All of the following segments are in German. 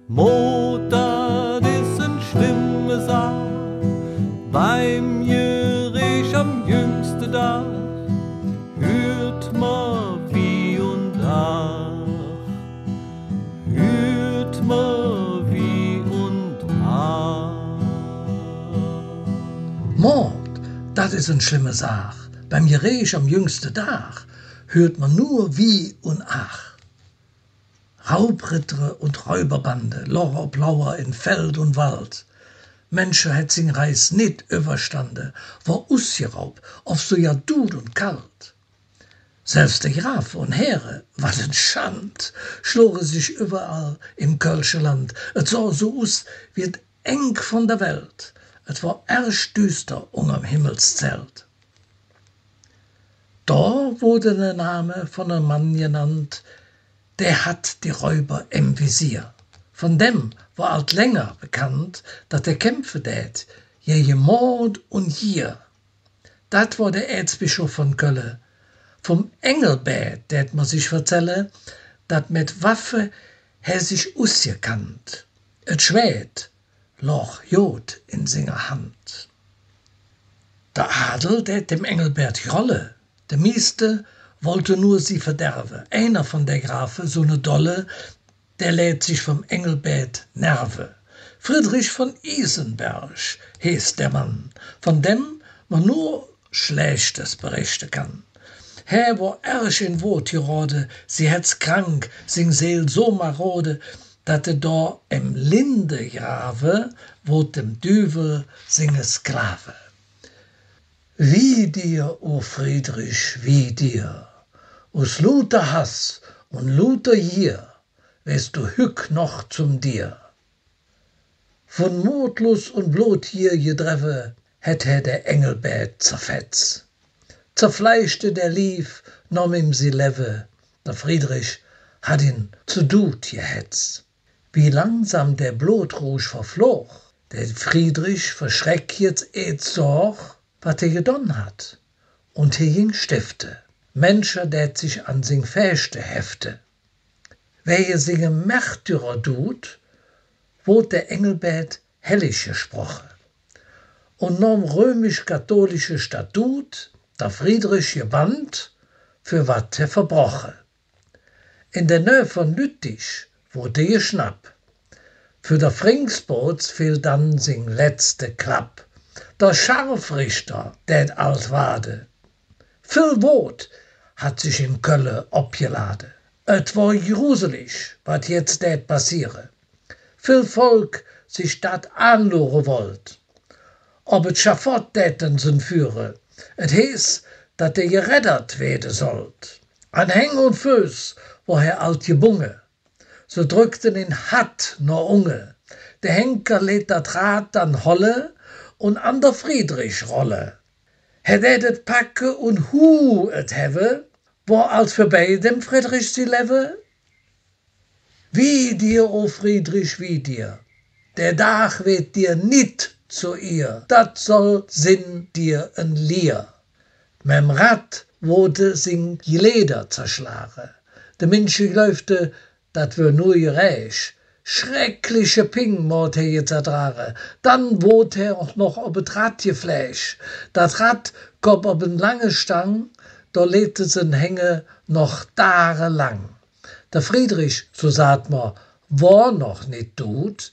Mord, dat is een schlimme Sache, beim Gericht am jüngsten Tag hört ma wie und ach, hört ma wie und ach. Mord, dat is een schlimme Sache, beim Gericht am jüngsten Tag hört man nur wie und ach. Raubritter und Räuberbande, Loch ob Lauer in Feld und Wald. Menschen het sin Reis nit überstande, war usgeraub, auf so ja dud und kalt. Selbst der Graf und Heere, wat en Schand, schloren sich überall im Kölsche Land. Et sah so aus wie et eng von der Welt. Et war erst düster unterm Himmelszelt. Da wurde der Name von einem Mann genannt, der hat die Räuber im Visier. Von dem war alt länger bekannt, dat er kämpfe tät, je Mord und Gier. Dat war der Erzbischof von Kölle. Vom Engelbert tät man sich verzelle, dat mit Waffe er sich ausgekannt. Et Schwert loch Jod in seiner Hand. Der Adel tät dem Engelbert grolle, der Mieste wollte nur sie verderben. Einer von der Grafe, so ne Dolle, der lädt sich vom Engelbert Nerve. Friedrich von Isenberg heißt der Mann, von dem man nur Schlechtes berichten kann. Herr war ersch in Wut gerode, sie hätt's krank, sing Seel so marode, dat da im Linde grave, wo dem Düvel singe Sklave. Wie dir, o Friedrich, wie dir, aus luter Hass und luter Gier, wärst du hück noch zum dir. Von Mordlust und Blutgier gedreffe, hätt er der Engelbert zerfetz. Zerfleischte der lief, nahm ihm sie leve, der Friedrich hat ihn zu Dud gehetz. Wie langsam der Blutrouge verfloch, der Friedrich verschreck jetzt sorg, wat er gedonn hat, und er ging Stifte, Menschen, dat sich an sing Fäste hefte. Wer je singe Märtyrer tut, wot der Engelbert hellisch gesprochen. Und norm römisch-katholische Statut, der Friedrich gebannt, für wat er verbrochen. In der Nähe von Lüttich wurde geschnapp. Für der Fringsbots fiel dann sing letzte Klapp. Der Scharfrichter, der alt wade. Viel Wut hat sich in Kölle abgeladen. Et war gruselig, wat jetzt det passiere. Viel Volk sich dat anloren wollt. Ob et Schafott täten sen führe. Et hees, dat er gereddert werden sollt. An Häng und Füß war er alt gebunge. So drückten ihn hat no unge. Der Henker lädt dat Rad dann holle und an der Friedrich rolle. Het et packe und hu et hewe, war als für beidem Friedrich sie leve? Wie dir, o Friedrich, wie dir, der Dach weht dir nit zu ihr, dat soll sinn dir en Lier. Mem Rad wurde sing Leder zerschlage, de Minsche gläufte, dat wär nur gereich, schreckliche Ping mord er jetzt ertrage, dann wot er auch noch ob et Rad gefleisch, dat Rad komm ob en lange Stang, da lebte sen Hänge noch tagelang. Der Friedrich, so sagt man, war noch nicht tot,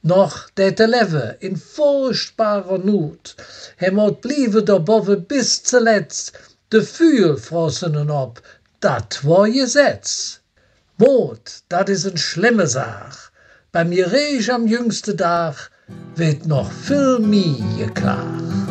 noch täte leve in furchtbarer Not. Er mot bliebe der Bove bis zuletzt, de Fühl frossenen ob, dat war Gesetz. Mord, dat is een schlimme Sach, beim Gericht am jüngsten Tag wird noch viel mehr geklagt.